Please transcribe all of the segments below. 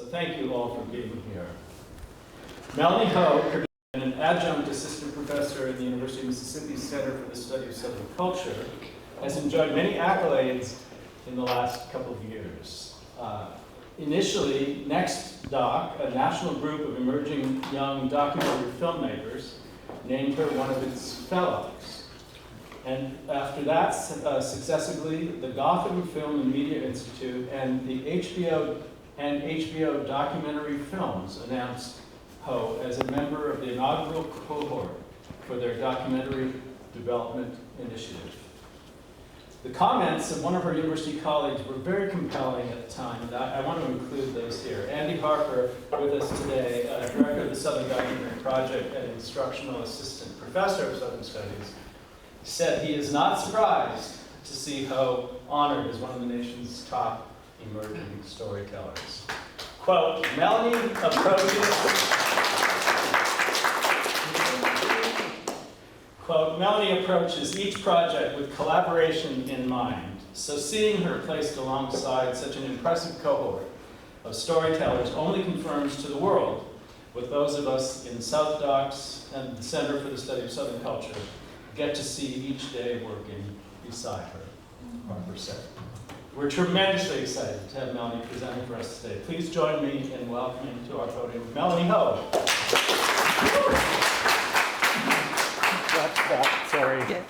So thank you all for being here. Melanie Ho, an adjunct assistant professor in the University of Mississippi Center for the Study of Southern Culture, has enjoyed many accolades in the last couple of years. Initially, Next Doc, a national group of emerging young documentary filmmakers, named her one of its fellows. And after that, successively, the Gotham Film and Media Institute and the HBO Documentary Films announced Ho as a member of the inaugural cohort for their documentary development initiative. The comments of one of her university colleagues were very compelling at the time, and I want to include those here. Andy Harper, with us today, director of the Southern Documentary Project and instructional assistant professor of Southern Studies, said he is not surprised to see Ho honored as one of the nation's top emerging storytellers. Quote, Melanie approaches each project with collaboration in mind. So seeing her placed alongside such an impressive cohort of storytellers only confirms to the world what those of us in South Docs and the Center for the Study of Southern Culture get to see each day working beside her, Harper said. We're tremendously excited to have Melanie presenting for us today. Please join me in welcoming to our podium Melanie Ho. Sorry. Yes.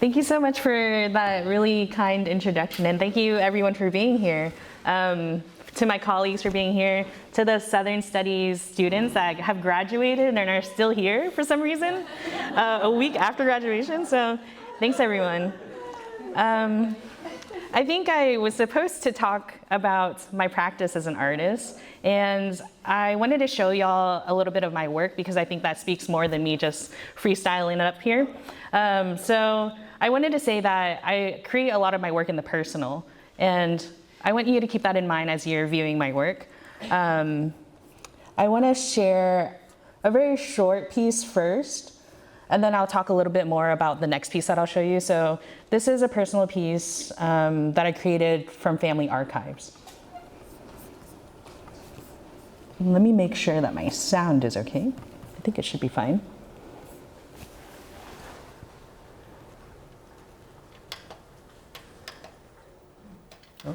Thank you so much for that really kind introduction, and thank you everyone for being here. To my colleagues for being here, to the Southern Studies students that have graduated and are still here for some reason, a week after graduation, so thanks everyone. I think I was supposed to talk about my practice as an artist, and I wanted to show y'all a little bit of my work because I think that speaks more than me just freestyling it up here. So I wanted to say that I create a lot of my work in the personal, and I want you to keep that in mind as you're viewing my work. I want to share a very short piece first, and then I'll talk a little bit more about the next piece that I'll show you. So this is a personal piece that I created from family archives. Let me make sure that my sound is okay. I think it should be fine. Oh.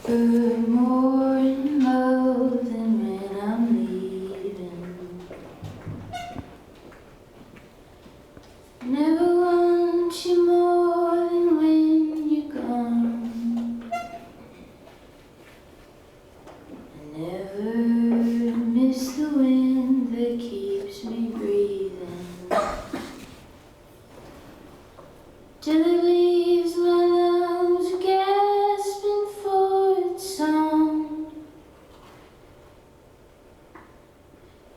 Good morning, love, and when I'm leaving, never want you more than when you're gone. I never miss the wind that keeps me breathing, till it leaves my lungs gasping for its song.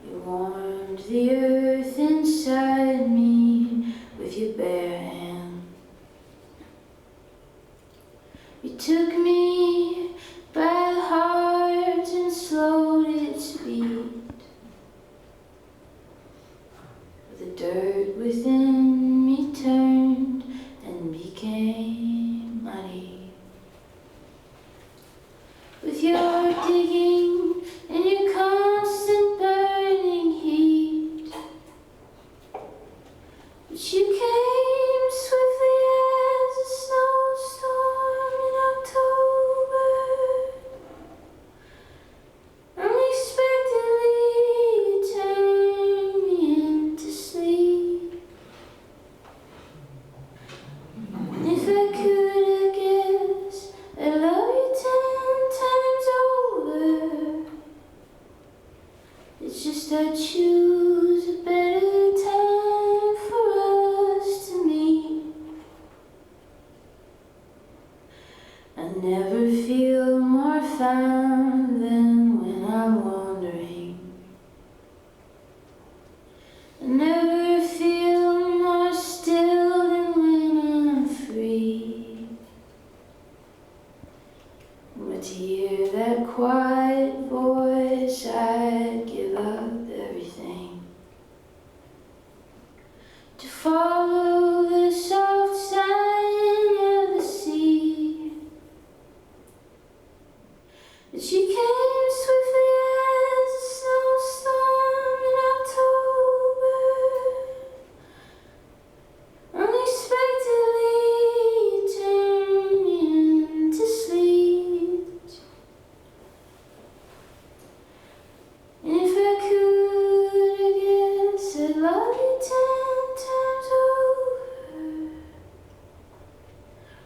You warmed the earth inside me with your bare hand. You took me by the heart and slowed its beat. The dirt within me turned and became muddy. With your digging and your constant burning heat, but you came swiftly as a snowstorm in October. Unexpectedly, you turned me into sleep. And if I could, I guess I'd love you 10 times over. It's just I choose a better time for us to meet. I never feel more found than when I'm wandering. I never feel more still than when I'm free. But to hear that quiet voice, I'd give up everything. To follow the soft sign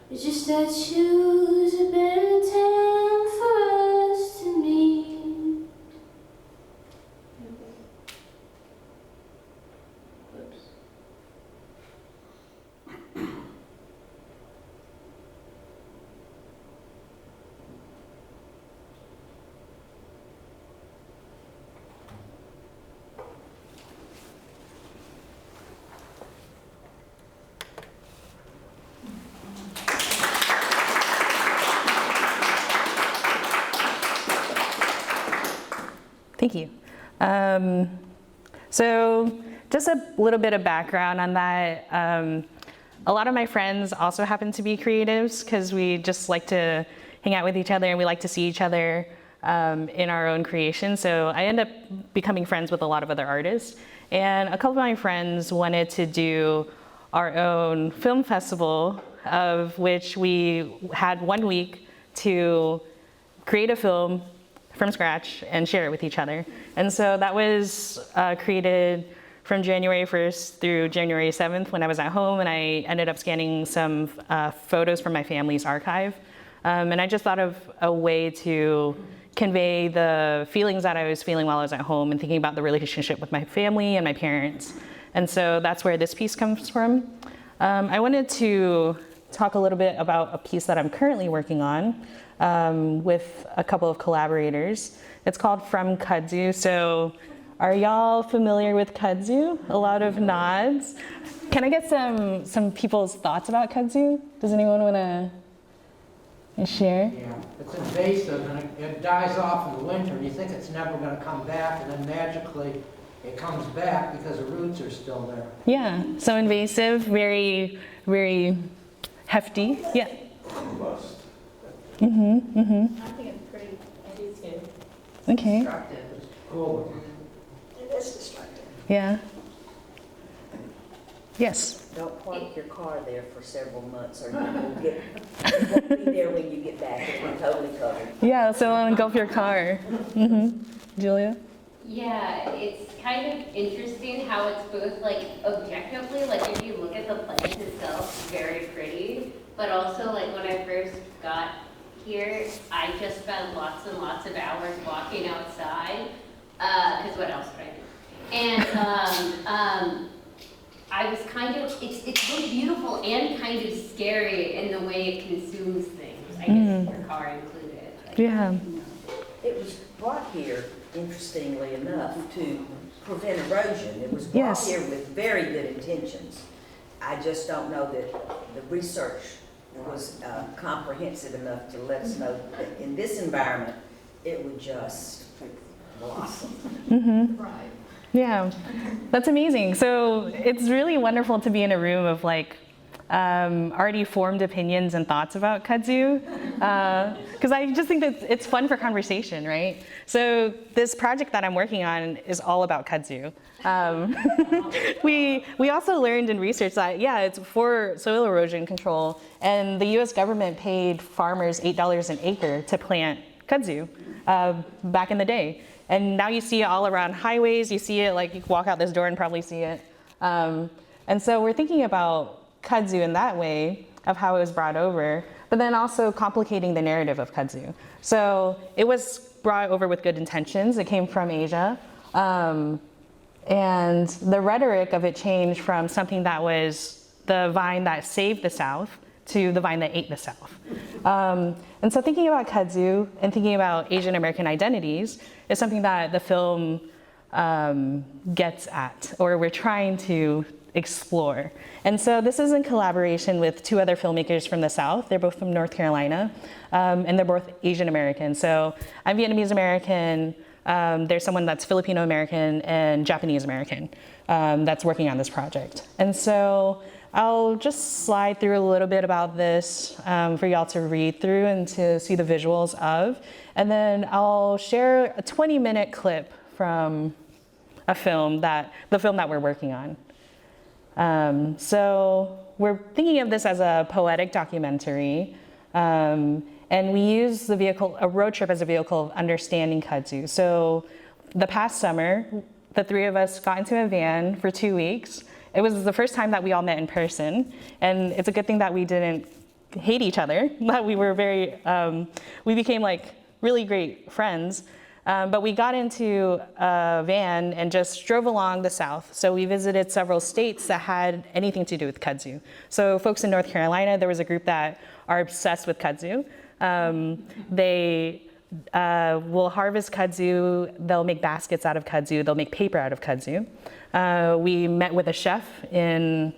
It's just I choose a better time for us to meet. Whoops. Thank you. So just a little bit of background on that. A lot of my friends also happen to be creatives because we just like to hang out with each other and we like to see each other in our own creation. So I end up becoming friends with a lot of other artists. And a couple of my friends wanted to do our own film festival, of which we had 1 week to create a film from scratch and share it with each other. And so that was created from January 1st through January 7th when I was at home, and I ended up scanning some photos from my family's archive. And I just thought of a way to convey the feelings that I was feeling while I was at home and thinking about the relationship with my family and my parents. And so that's where this piece comes from. I wanted to talk a little bit about a piece that I'm currently working on with a couple of collaborators. It's called From Kudzu. So are y'all familiar with kudzu? A lot of nods. Can I get some people's thoughts about kudzu? Does anyone want to share? Yeah, it's invasive and it dies off in the winter and you think it's never going to come back, and then magically it comes back because the roots are still there. Yeah, so invasive, very, very hefty. Yeah. Robust. I think it's pretty, I do too. Okay. Destructive. It's cool. It is destructive. Yeah. Yes. Don't park your car there for several months or you won't be there when you get back. It'll be totally covered. Yeah, so engulf your car. Julia? Yeah, it's kind of interesting how it's both like objectively, like if you look at the plant itself, very pretty, but also like when I first got here, I just spent lots and lots of hours walking outside, because what else would I do? And I was kind of, it's both beautiful and kind of scary in the way it consumes things, I guess your car included. Like, Yeah. It was brought here, interestingly enough, to prevent erosion. It was brought Yes. here with very good intentions. I just don't know that the research was comprehensive enough to let us know that in this environment, it would just blossom. Right. Yeah, that's amazing. So it's really wonderful to be in a room of like already formed opinions and thoughts about kudzu, because I just think that it's fun for conversation, right? So this project that I'm working on is all about kudzu. We also learned in research that, yeah, it's for soil erosion control, and the US government paid farmers $8 an acre to plant kudzu back in the day. And now you see it all around highways. You see it, like you can walk out this door and probably see it. And so we're thinking about kudzu in that way of how it was brought over, but then also complicating the narrative of kudzu. So it was brought over with good intentions. It came from Asia. And the rhetoric of it changed from something that was the vine that saved the South to the vine that ate the South. And so thinking about kudzu and thinking about Asian American identities is something that the film gets at, or we're trying to explore. And so this is in collaboration with two other filmmakers from the South. They're both from North Carolina, and they're both Asian American. So I'm Vietnamese American. There's someone that's Filipino American and Japanese American that's working on this project. And so I'll just slide through a little bit about this for y'all to read through and to see the visuals of. And then I'll share a 20-minute clip from the film that we're working on. So we're thinking of this as a poetic documentary. And we use a road trip as a vehicle of understanding kudzu. So the past summer, the three of us got into a van for 2 weeks. It was the first time that we all met in person. And it's a good thing that we didn't hate each other, that we were we became like really great friends. But we got into a van and just drove along the South. So we visited several states that had anything to do with kudzu. So folks in North Carolina, there was a group that are obsessed with kudzu. They will harvest kudzu, they'll make baskets out of kudzu, they'll make paper out of kudzu. We met with a chef in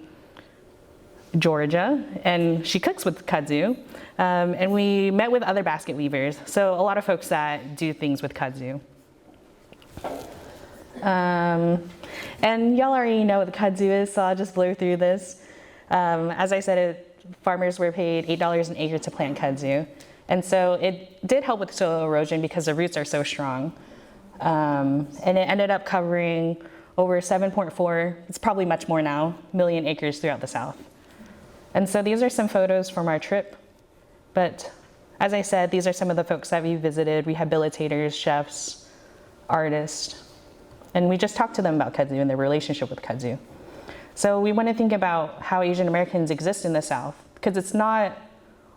Georgia, and she cooks with kudzu. And we met with other basket weavers, so a lot of folks that do things with kudzu. And y'all already know what the kudzu is, so I'll just blow through this. As I said, farmers were paid $8 an acre to plant kudzu. And so it did help with soil erosion because the roots are so strong. And it ended up covering over 7.4, it's probably much more now, million acres throughout the South. And so these are some photos from our trip. But as I said, these are some of the folks that we visited, rehabilitators, chefs, artists. And we just talked to them about kudzu and their relationship with kudzu. So we want to think about how Asian Americans exist in the South, because it's not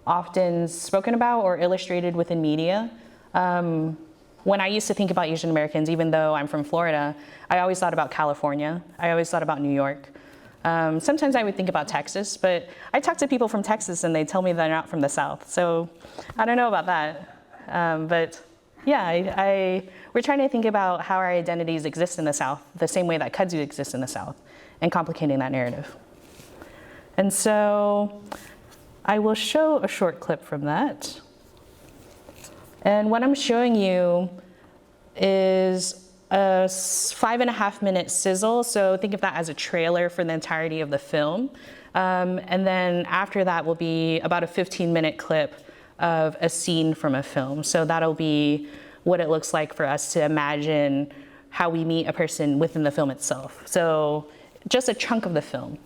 often spoken about or illustrated within media. When I used to think about Asian Americans, even though I'm from Florida, I always thought about California. I always thought about New York. Sometimes I would think about Texas, but I talk to people from Texas and they tell me they're not from the South. So I don't know about that. But yeah, we're trying to think about how our identities exist in the South, the same way that kudzu exists in the South, and complicating that narrative. And so I will show a short clip from that. And what I'm showing you is a 5.5-minute sizzle. So think of that as a trailer for the entirety of the film. And then after that will be about a 15-minute clip of a scene from a film. So that'll be what it looks like for us to imagine how we meet a person within the film itself. So just a chunk of the film.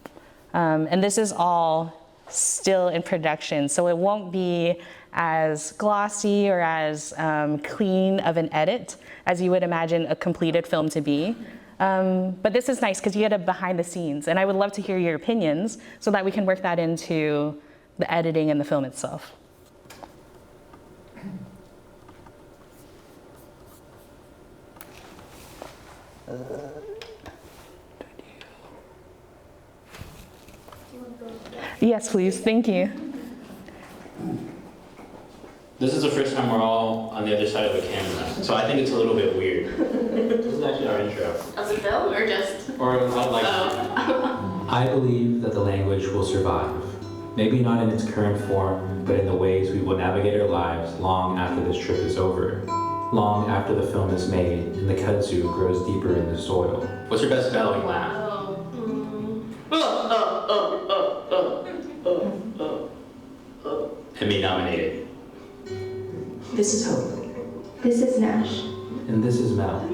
And this is all still in production, so it won't be as glossy or as clean of an edit as you would imagine a completed film to be. But this is nice because you get a behind the scenes, and I would love to hear your opinions so that we can work that into the editing and the film itself. Yes, please. Thank you. This is the first time we're all on the other side of the camera, so I think it's a little bit weird. This is actually our intro. Of the film or just? Or I'd like I believe that the language will survive. Maybe not in its current form, but in the ways we will navigate our lives long after this trip is over. Long after the film is made and the kudzu grows deeper in the soil. What's your best belly laugh? And be nominated. This is Hope. This is Nash. And this is Mel.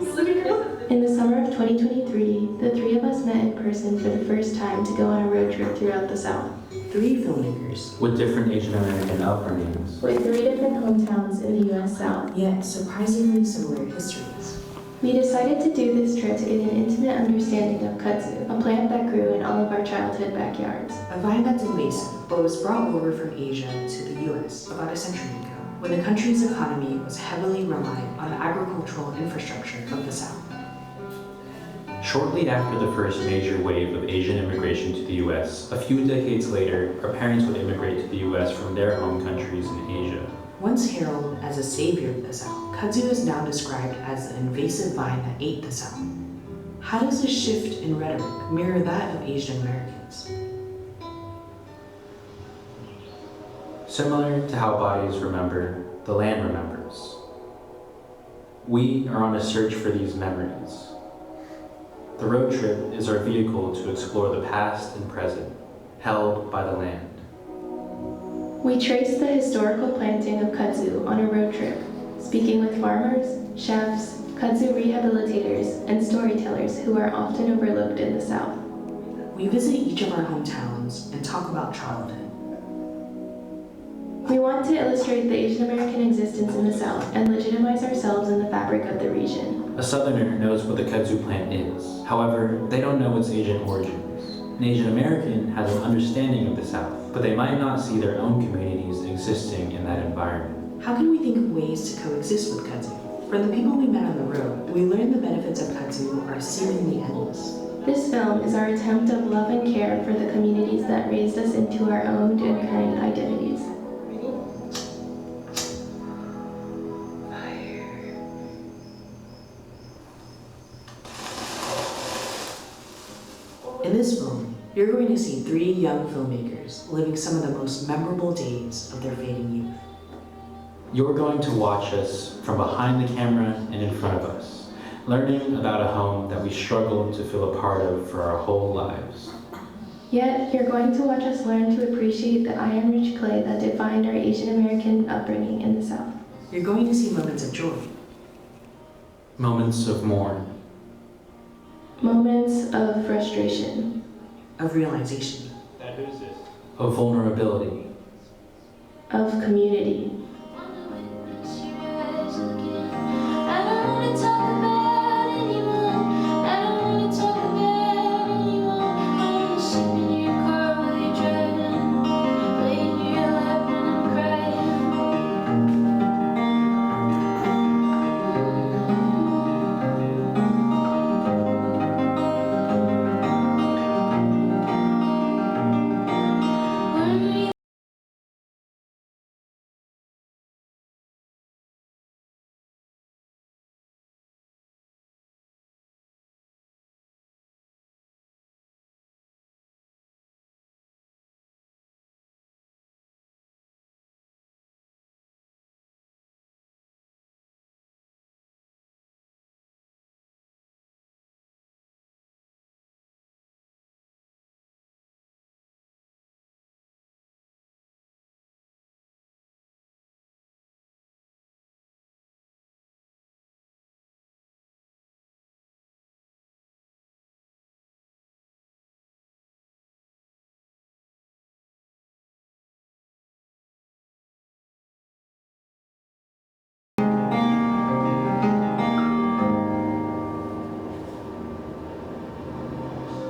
In the summer of 2023, the three of us met in person for the first time to go on a road trip throughout the South. 3 filmmakers, With different Asian American upbringings. With 3 different hometowns in the U.S. South. yet surprisingly similar histories. We decided to do this trip to get an intimate understanding of kudzu, a plant that grew in all of our childhood backyards. A vine that's invasive, but was brought over from Asia to the US about a century ago, when the country's economy was heavily reliant on the agricultural infrastructure of the South. Shortly after the first major wave of Asian immigration to the US, a few decades later, our parents would immigrate to the US from their home countries in Asia. Once heralded as a savior of the South, kudzu is now described as the invasive vine that ate the South. How does this shift in rhetoric mirror that of Asian Americans? Similar to how bodies remember, the land remembers. We are on a search for these memories. The road trip is our vehicle to explore the past and present, held by the land. We traced the historical planting of kudzu on a road trip, speaking with farmers, chefs, kudzu rehabilitators, and storytellers who are often overlooked in the South. We visit each of our hometowns and talk about childhood. We want to illustrate the Asian American existence in the South and legitimize ourselves in the fabric of the region. A Southerner knows what the kudzu plant is. However, they don't know its Asian origins. An Asian American has an understanding of the South, but they might not see their own communities existing in that environment. How can we think of ways to coexist with kudzu? From the people we met on the road, we learned the benefits of kudzu are seemingly endless. This film is our attempt of love and care for the communities that raised us into our own and current identities. In this film, you're going to see 3 young filmmakers living some of the most memorable days of their fading youth. You're going to watch us from behind the camera and in front of us, learning about a home that we struggled to feel a part of for our whole lives. Yet, you're going to watch us learn to appreciate the iron-rich clay that defined our Asian American upbringing in the South. You're going to see moments of joy, Moments of mourn, Moments of frustration, of realization, Dad, who's this? of vulnerability, of community.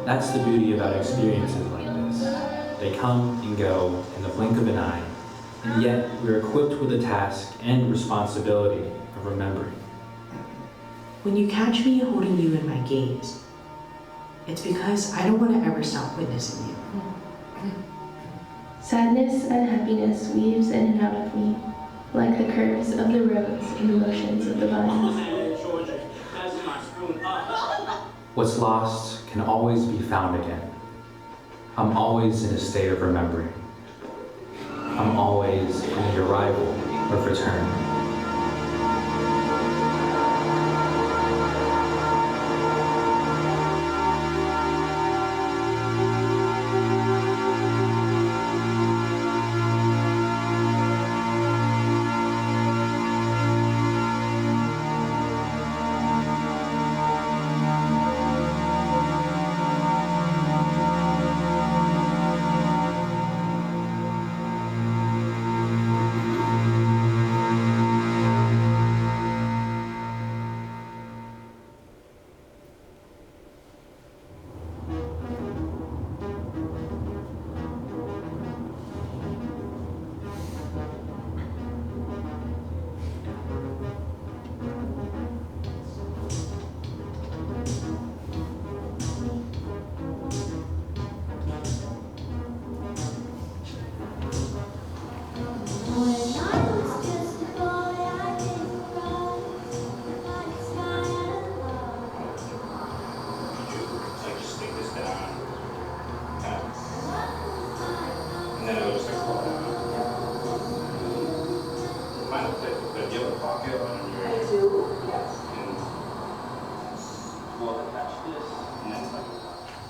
That's the beauty about experiences like this. They come and go in the blink of an eye, and yet we're equipped with the task and responsibility of remembering. When you catch me holding you in my gaze, it's because I don't want to ever stop witnessing you. Sadness and happiness weaves in and out of me, like the curves of the roads and the motions of the vines. What's lost can always be found again. I'm always in a state of remembering. I'm always in the arrival of return.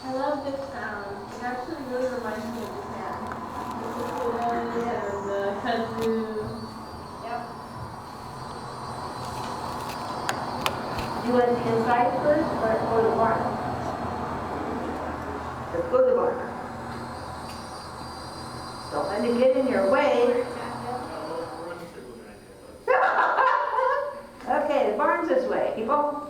I love this sound. It actually really reminds me of Japan. The cicadas and the kudzu. Yep. You want the inside first or the barn? Let's go to the barn. Don't let it get in your way. Okay, the barn's this way, people.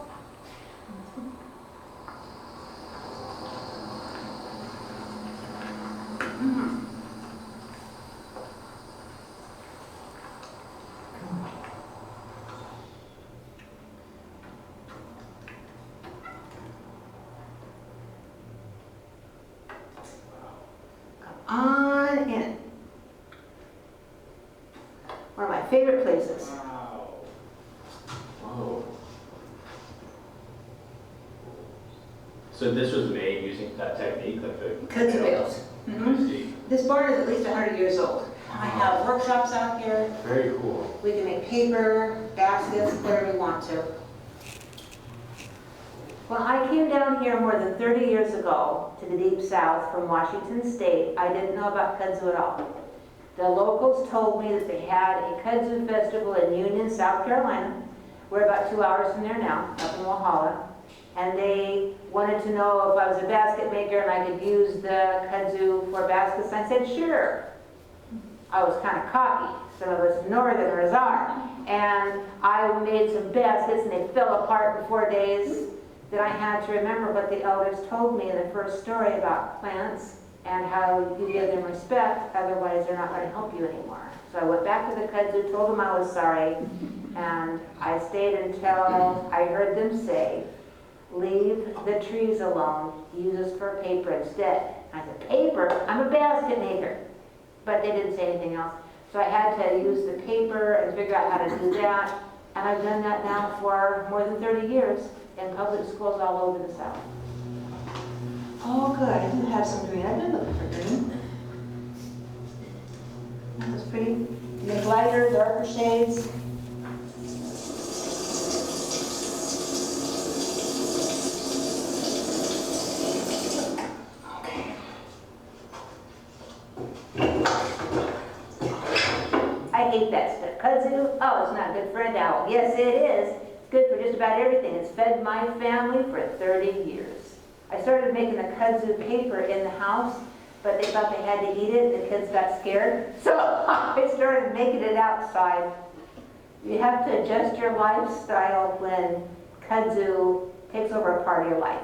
favorite places. Wow. Whoa. So this was made using that technique, like the Kudzu bales. I see. This barn is at least 100 years old. I have workshops out here. Very cool. We can make paper, baskets, whatever we want to. When I came down here more than 30 years ago to the Deep South from Washington State, I didn't know about kudzu at all. The locals told me that they had a kudzu festival in Union, South Carolina. We're about 2 hours from there now, up in Walhalla. And they wanted to know if I was a basket maker and I could use the kudzu for baskets. I said, sure. I was kind of cocky. Some of us northerners are. And I made some baskets and they fell apart in 4 days. Then I had to remember what the elders told me in the first story about plants and how you give them respect, otherwise they're not going to help you anymore. So I went back to the kudzu, told them I was sorry, and I stayed until I heard them say, leave the trees alone, use us for paper instead. I said, paper? I'm a basket maker. But they didn't say anything else. So I had to use the paper and figure out how to do that. And I've done that now for more than 30 years in public schools all over the South. Oh, good. I do have some green. I've been looking for green. That's pretty. The lighter, darker shades. I hate that stuff. Kudzu, oh, it's not good for a dowel. Yes, it is. It's good for just about everything. It's fed my family for 30 years. I started making the kudzu paper in the house, but they thought they had to eat it, and the kids got scared. So I started making it outside. You have to adjust your lifestyle when kudzu takes over a part of your life.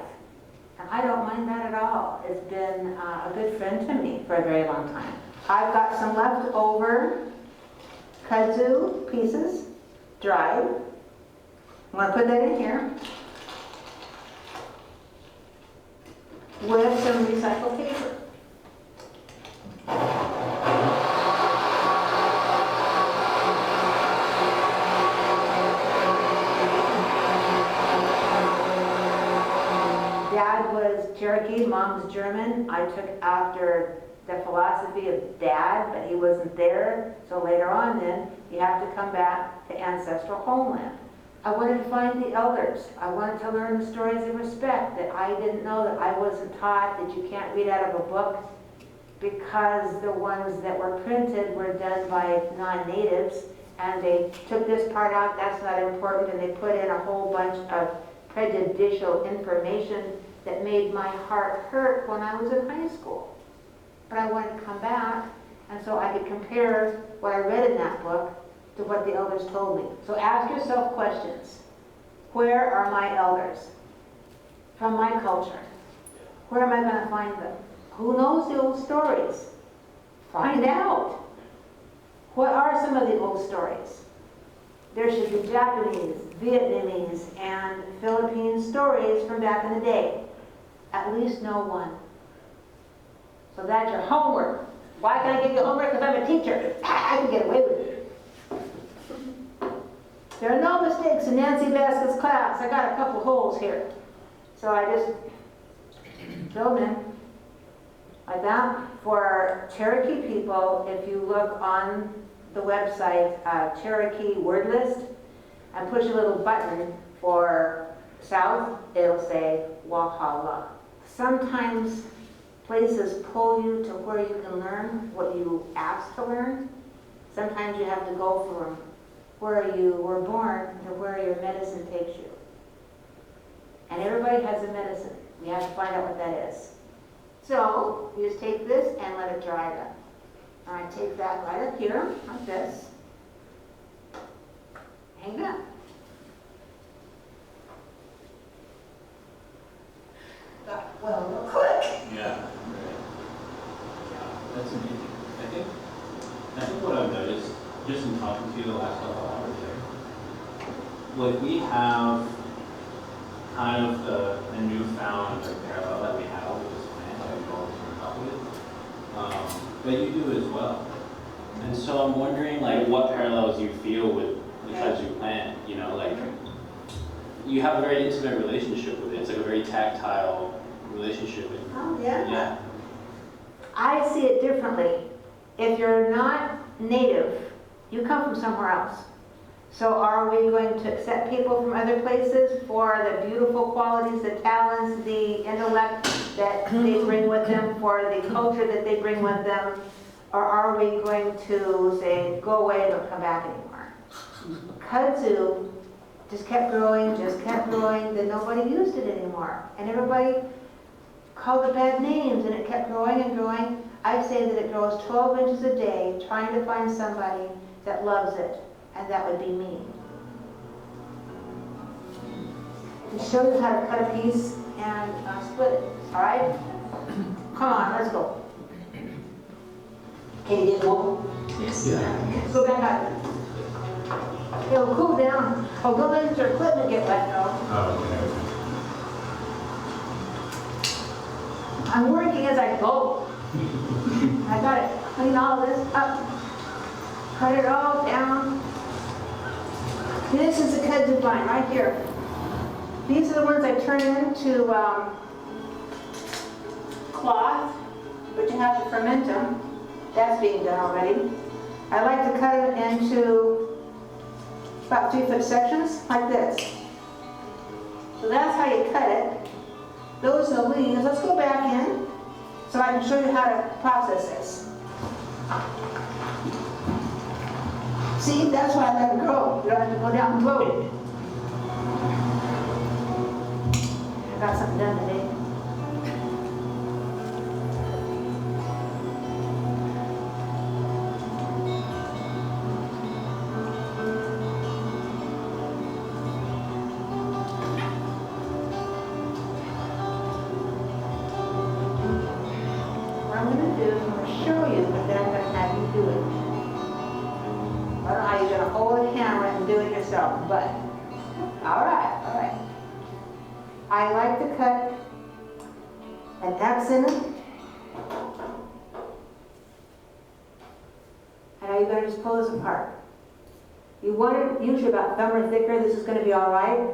And I don't mind that at all. It's been a good friend to me for a very long time. I've got some leftover kudzu pieces, dried. I'm going to put that in here with some recycled paper. Dad was Cherokee, Mom's German. I took after the philosophy of Dad, but he wasn't there. So later on then, you have to come back to ancestral homeland. I wanted to find the elders. I wanted to learn the stories of respect that I didn't know, that I wasn't taught, that you can't read out of a book, because the ones that were printed were done by non-natives, and they took this part out, that's not important, and they put in a whole bunch of prejudicial information that made my heart hurt when I was in high school. But I wanted to come back, and so I could compare what I read in that book to what the elders told me. So ask yourself questions. Where are my elders from my culture? Where am I going to find them? Who knows the old stories? Find out. What are some of the old stories? There should be Japanese, Vietnamese, and Philippine stories from back in the day. At least know one. So that's your homework. Why can I give you homework? Because I'm a teacher. I can get away with it. There are no mistakes in Nancy Baskett's class. I got a couple holes here. So I just fill them in like that. For Cherokee people, if you look on the website, Cherokee word list, and push a little button for South, it'll say Walhalla. Sometimes places pull you to where you can learn what you asked to learn. Sometimes you have to go from where you were born to where your medicine takes you. And everybody has a medicine. We have to find out what that is. So you just take this and let it dry up. And I take that right up here, like this. Hang it up. Got well real quick. Yeah. That's amazing. I think what I've noticed, just in talking to you the last couple of hours here, like we have kind of the newfound parallel that we have with this plant that we've always been up with, but you do as well. And so I'm wondering, like, what parallels you feel with the kudzu plant, you know, like, you have a very intimate relationship with it. It's like a very tactile relationship. Oh, yeah? Yeah. I see it differently. If you're not native, you come from somewhere else. So are we going to accept people from other places for the beautiful qualities, the talents, the intellect that they bring with them, for the culture that they bring with them? Or are we going to say, go away, don't come back anymore? Kudzu just kept growing, then nobody used it anymore. And everybody called it bad names, and it kept growing and growing. I'd say that it grows 12 inches a day, trying to find somebody that loves it, and that would be me. To show you how to cut a piece and split it, all right? Come on, let's go. Can you get more? Yes. Yeah. Go back out. It'll cool down. Oh, don't let your equipment get wet though. Oh, okay. I'm working as I go. I gotta clean all this up. Cut it all down. This is the kudzu vine right here. These are the ones I turn into cloth, but you have to ferment them. That's being done already. I like to cut it into about 3-foot sections, like this. So that's how you cut it. Those are the leaves. Let's go back in so I can show you how to process this. See, that's why I let it grow. You don't have to go down and blow it. I got something done today. What I'm going to do is I'm going to show you, but then I'm going to have you do it. I don't know how you're going to hold a camera and do it yourself, but all right, all right. I like to cut an X in it. And are you going to just pull this apart? You want it usually about thumb or thicker. This is going to be all right,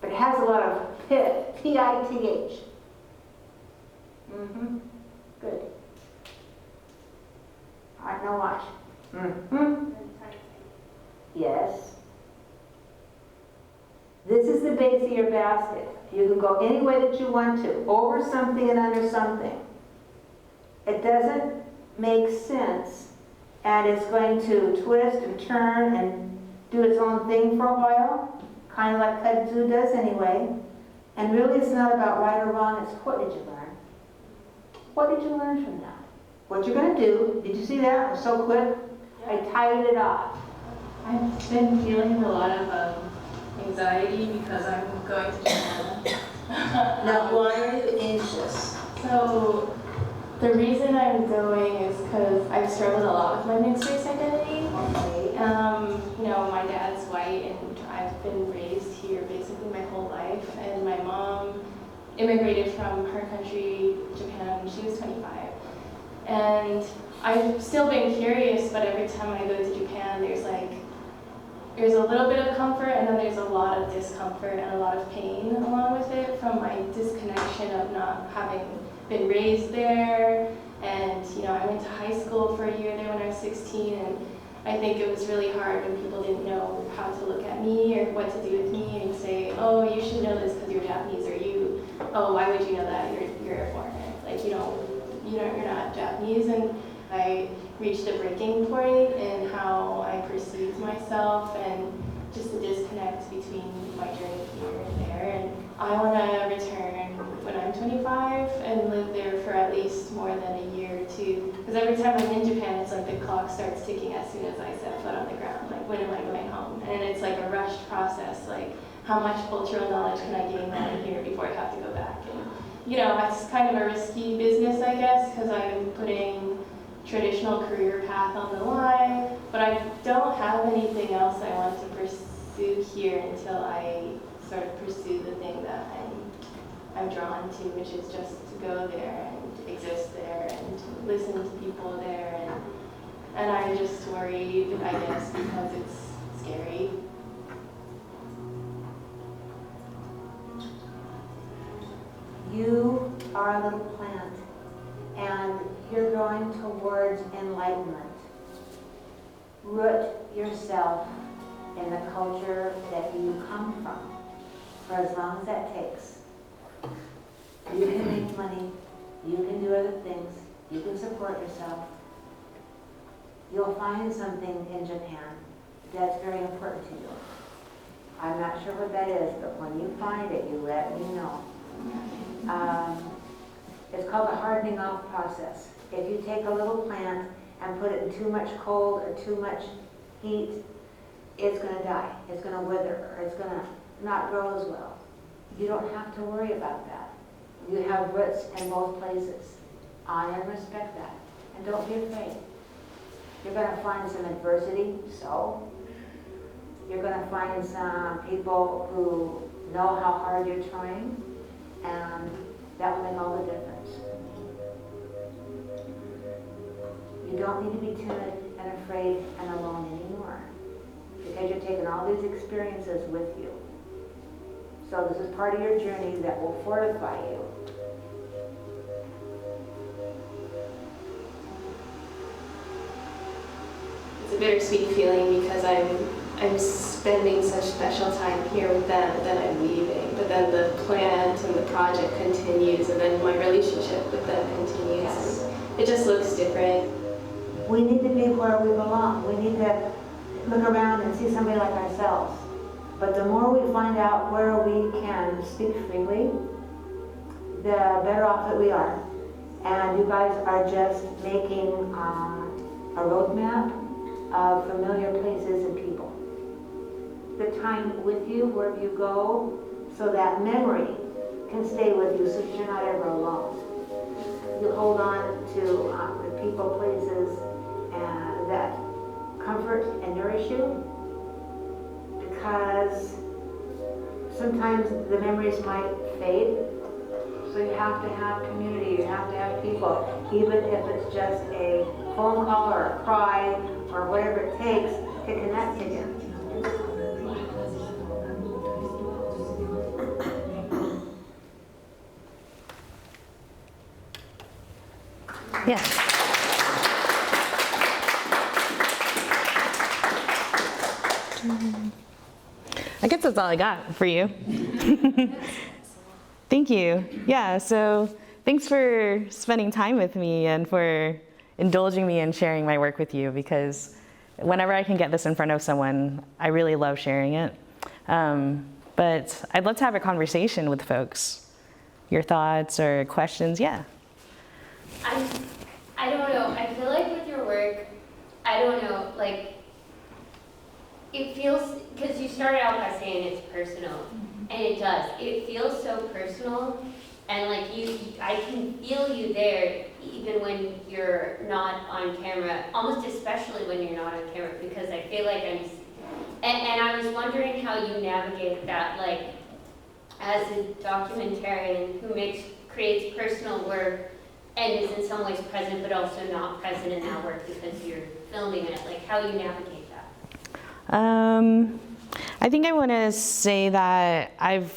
but it has a lot of pith, P-I-T-H. Mm-hmm. Good. All right, now watch. Mm-hmm. Yes. This is the base of your basket. You can go any way that you want to, over something and under something. It doesn't make sense, and it's going to twist and turn and do its own thing for a while, kind of like kudzu does anyway. And really it's not about right or wrong, it's what did you learn? What did you learn from that? What you're going to do, did you see that? It was so quick. I tied it off. I've been feeling a lot of anxiety because I'm going to Japan. Now, why are you anxious? So, the reason I'm going is because I've struggled a lot with my mixed race identity. Okay. You know, my dad's white and I've been raised here basically my whole life. And my mom immigrated from her country, Japan, when she was 25. And I've still been curious, but every time I go to Japan, there's a little bit of comfort, and then there's a lot of discomfort and a lot of pain along with it from my disconnection of not having been raised there. And you know, I went to high school for a year there when I was 16, and I think it was really hard when people didn't know how to look at me or what to do with me and say, oh, you should know this because you're Japanese, or you, oh, why would you know that? You're a foreigner. Like you're not Japanese. And I reached a breaking point in how I perceived myself and just the disconnect between my journey here and there. And I want to return when I'm 25 and live there for at least more than a year or two. Because every time I'm in Japan, it's like the clock starts ticking as soon as I set foot on the ground. Like, when am I going home? And it's like a rushed process. Like, how much cultural knowledge can I gain while I'm here before I have to go back? And, you know, it's kind of a risky business, I guess, because I'm putting traditional career path on the line, but I don't have anything else I want to pursue here until I sort of pursue the thing that I'm drawn to, which is just to go there and exist there and listen to people there and And I'm just worried, I guess, because it's scary. You are a little plant, and you're going towards enlightenment. Root yourself in the culture that you come from, for as long as that takes. You can make money, you can do other things, you can support yourself. You'll find something in Japan that's very important to you. I'm not sure what that is, but when you find it, you let me know. It's called a hardening off process. If you take a little plant and put it in too much cold or too much heat, it's going to die, it's going to wither, or it's going to not grow as well. You don't have to worry about that. You have roots in both places. Honor and respect that. And don't be afraid. You're going to find some adversity, so. You're going to find some people who know how hard you're trying, and that will make all the difference. You don't need to be timid and afraid and alone anymore, because you're taking all these experiences with you. So this is part of your journey that will fortify you. It's a bittersweet feeling because I'm spending such special time here with them, but then I'm leaving. But then the plant and the project continues, and then my relationship with them continues. Yes. It just looks different. We need to be where we belong. We need to look around and see somebody like ourselves. But the more we find out where we can speak freely, the better off that we are. And you guys are just making a roadmap of familiar places and people. The time with you, wherever you go, so that memory can stay with you so that you're not ever alone. You hold on to the people, places, and that comfort and nourish you, because sometimes the memories might fade. So you have to have community, you have to have people, even if it's just a phone call or a cry or whatever it takes to connect again. Yeah. I guess that's all I got for you. Thank you. Yeah, so thanks for spending time with me and for indulging me in sharing my work with you, because whenever I can get this in front of someone, I really love sharing it. But I'd love to have a conversation with folks. Your thoughts or questions, yeah. I don't know. I feel like with your work, I don't know, like, it feels, because you started out by saying it's personal, and it does. It feels so personal, and like I can feel you there even when you're not on camera, almost especially when you're not on camera, because I feel like and I was wondering how you navigate that, like, as a documentarian who creates personal work and is in some ways present, but also not present in that work because you're filming it, like how you navigate that. I think I want to say that I've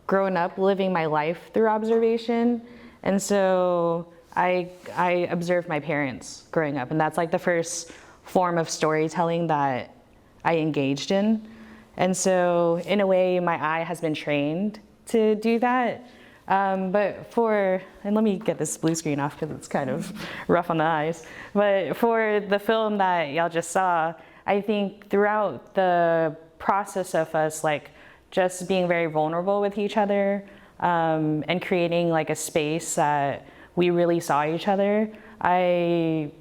grown up living my life through observation, and so I observed my parents growing up, and that's like the first form of storytelling that I engaged in. And so in a way, my eye has been trained to do that. And let me get this blue screen off because it's kind of rough on the eyes. But for the film that y'all just saw, I think throughout the process of us like just being very vulnerable with each other and creating like a space that we really saw each other, I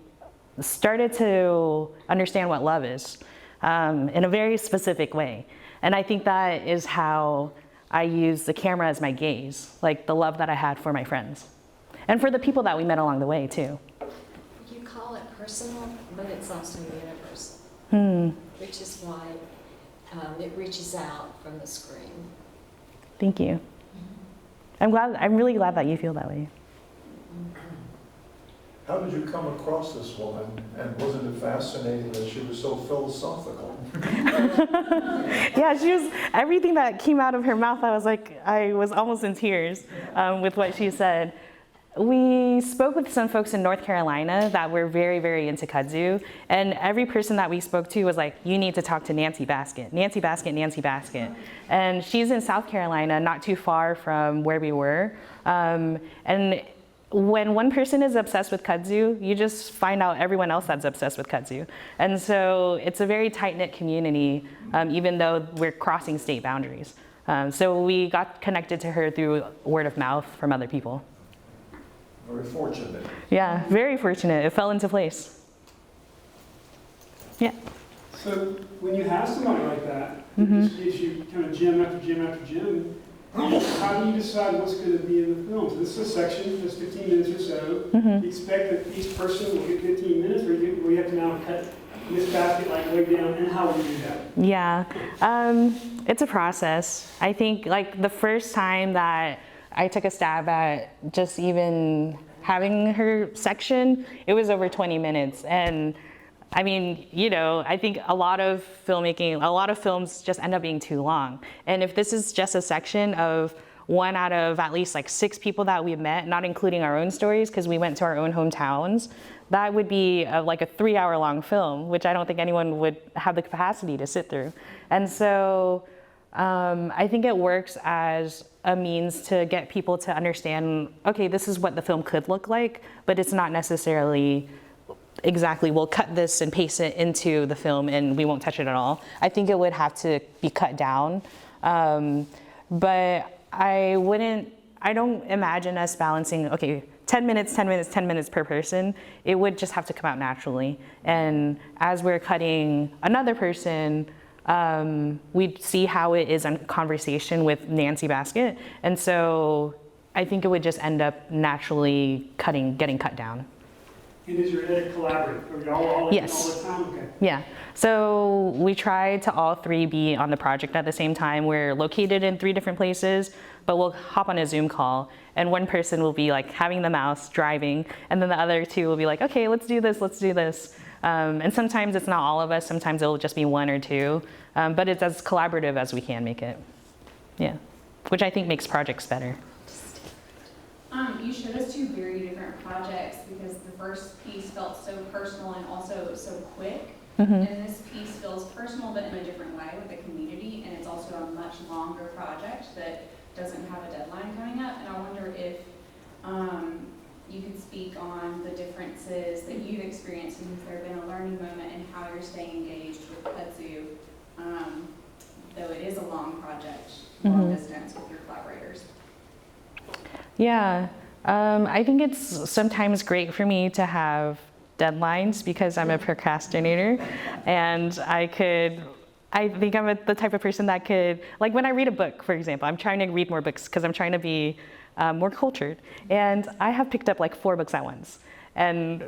started to understand what love is in a very specific way. And I think that is how I use the camera as my gaze, like the love that I had for my friends and for the people that we met along the way too. You call it personal, but it's also universal, which is why it reaches out from the screen. Thank you. I'm really glad that you feel that way. How did you come across this woman, and wasn't it fascinating that she was so philosophical? Yeah, she was, everything that came out of her mouth, I was almost in tears with what she said. We spoke with some folks in North Carolina that were very, very into kudzu, and every person that we spoke to was like, you need to talk to Nancy Baskett, Nancy Baskett, Nancy Baskett. And she's in South Carolina, not too far from where we were. And when one person is obsessed with kudzu, you just find out everyone else that's obsessed with kudzu. And so it's a very tight-knit community, even though we're crossing state boundaries. So we got connected to her through word of mouth from other people. Very fortunate. Yeah, very fortunate. It fell into place. Yeah. So when you have somebody like that, Mm-hmm. who just gives you kind of gym after gym after gym, how do you decide what's going to be in the film? So this is a section, just 15 minutes or so. Mm-hmm. You expect that each person will get 15 minutes, or we have to now cut this basket like way down, and how will you do that? Yeah, it's a process. I think like the first time that I took a stab at just even having her section, it was over 20 minutes. And I mean, you know, I think a lot of films just end up being too long. And if this is just a section of one out of at least like 6 people that we met, not including our own stories, because we went to our own hometowns, that would be like a 3-hour-long film, which I don't think anyone would have the capacity to sit through. And so I think it works as a means to get people to understand, okay, this is what the film could look like, but it's not necessarily exactly, we'll cut this and paste it into the film and we won't touch it at all. I think it would have to be cut down. But I don't imagine us balancing, okay, 10 minutes, 10 minutes, 10 minutes per person. It would just have to come out naturally. And as we're cutting another person, we'd see how it is in conversation with Nancy Baskett. And so I think it would just end up naturally getting cut down. And is your edit collaborative? Are y'all all in all the time? Okay. Yeah. So we try to all 3 be on the project at the same time. We're located in 3 different places, but we'll hop on a Zoom call, and one person will be like having the mouse, driving, and then the other 2 will be like, okay, let's do this, let's do this. And sometimes it's not all of us, sometimes it'll just be 1 or 2, but it's as collaborative as we can make it. Yeah, which I think makes projects better. You showed us 2 very different projects because the first piece felt so personal and also so quick. Mm-hmm. And this piece feels personal but in a different way with the community, and it's also a much longer project that doesn't have a deadline coming up. And I wonder if you could speak on the differences that you've experienced and has there been a learning moment and how you're staying engaged with kudzu, though it is a long project, long distance with your collaborators. Yeah, I think it's sometimes great for me to have deadlines because I'm a procrastinator, and I think I'm the type of person that could, like when I read a book, for example, I'm trying to read more books because I'm trying to be more cultured, and I have picked up like 4 books at once. And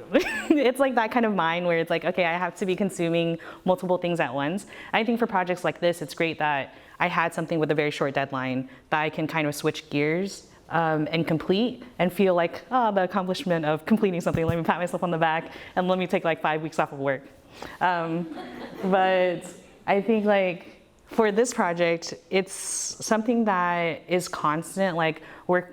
it's like that kind of mind where it's like, okay, I have to be consuming multiple things at once. I think for projects like this, it's great that I had something with a very short deadline that I can kind of switch gears and complete and feel like, oh, the accomplishment of completing something. Let me pat myself on the back and let me take like 5 weeks off of work. But I think like for this project, it's something that is constant. Like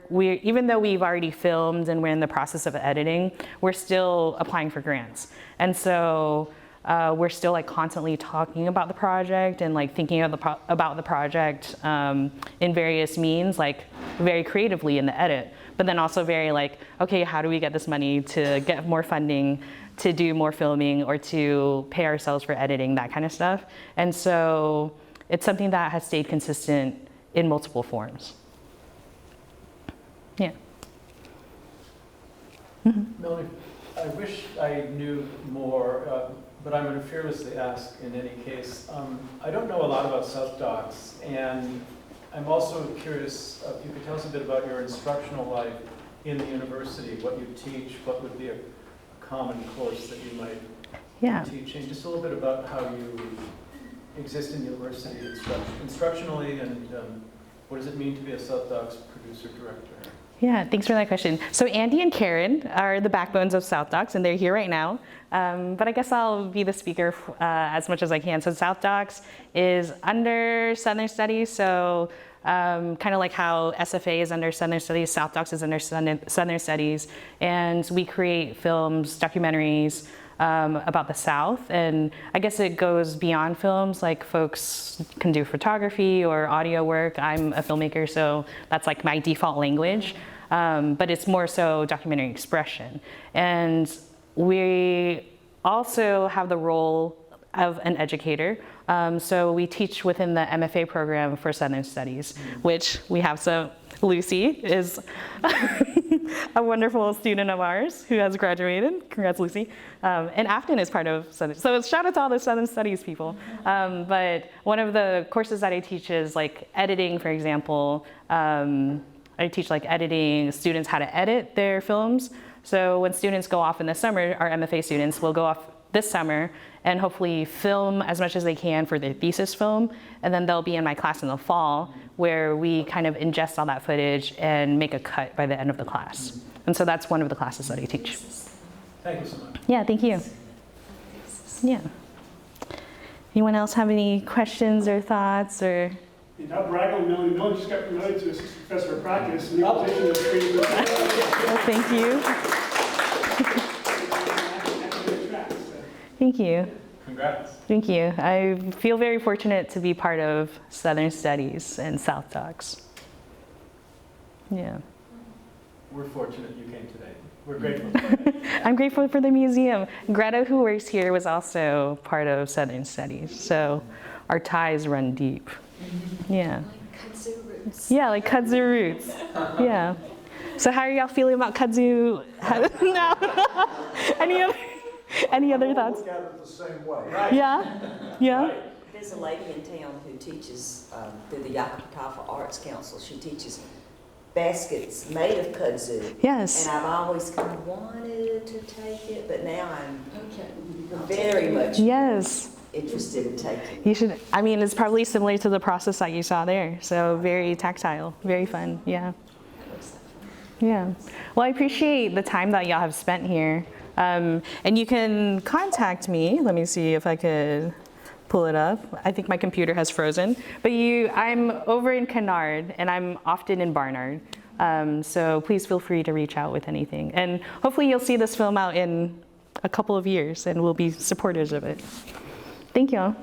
we even though we've already filmed and we're in the process of editing, we're still applying for grants. And so we're still like constantly talking about the project and like thinking about the project in various means, like very creatively in the edit, but then also very like, okay, how do we get this money to get more funding, to do more filming, or to pay ourselves for editing, that kind of stuff. And so it's something that has stayed consistent in multiple forms. Yeah. Mm-hmm. Melanie, I wish I knew more, but I'm going to fearlessly ask in any case. I don't know a lot about South Docks, and I'm also curious if you could tell us a bit about your instructional life in the university, what you teach, what would be a common course that you might be teaching, just a little bit about how you exist in university instructionally, and what does it mean to be a South Docks producer-director? Yeah, thanks for that question. So Andy and Karen are the backbones of South Docs, and they're here right now. But I guess I'll be the speaker as much as I can. So South Docs is under Southern Studies, so kind of like how SFA is under Southern Studies, South Docs is under Southern Studies, and we create films, documentaries about the South, and I guess it goes beyond films, like folks can do photography or audio work. I'm a filmmaker, so that's like my default language, but it's more so documentary expression. And we also have the role of an educator. So we teach within the MFA program for Southern Studies, which we have. So Lucy is a wonderful student of ours who has graduated. Congrats, Lucy. And Afton is part of Southern. So shout out to all the Southern Studies people. But one of the courses that I teach is like editing, for example. I teach like editing students how to edit their films. So when students go off in the summer, our MFA students will go off this summer and hopefully film as much as they can for their thesis film. And then they'll be in my class in the fall where we kind of ingest all that footage and make a cut by the end of the class. And so that's one of the classes that I teach. Thank you so much. Yeah, thank you. Yeah. Anyone else have any questions or thoughts or? Don't brag on Melanie. Melanie just got promoted to assistant professor of practice. And the position is pretty Well, thank you. Thank you. Congrats. Thank you. I feel very fortunate to be part of Southern Studies and South Docs. Yeah. We're fortunate you came today. We're grateful. I'm grateful for the museum. Greta, who works here, was also part of Southern Studies, so our ties run deep. Yeah. Like kudzu roots. Yeah, like kudzu roots. Yeah. So how are y'all feeling about kudzu? No. Any other thoughts? Look at it the same way. Yeah. Yeah. There's a lady in town who teaches through the Yakapatafa Arts Council. She teaches baskets made of kudzu. Yes. And I've always kind of wanted to take it, but now I'm very much interested in taking it. You should. I mean, it's probably similar to the process that you saw there. So very tactile, very fun. Yeah. Yeah. Well, I appreciate the time that y'all have spent here. And you can contact me. Let me see if I could pull it up. I think my computer has frozen. But I'm over in Kennard, and I'm often in Barnard. So please feel free to reach out with anything. And hopefully you'll see this film out in a couple of years, and we'll be supporters of it. Thank y'all.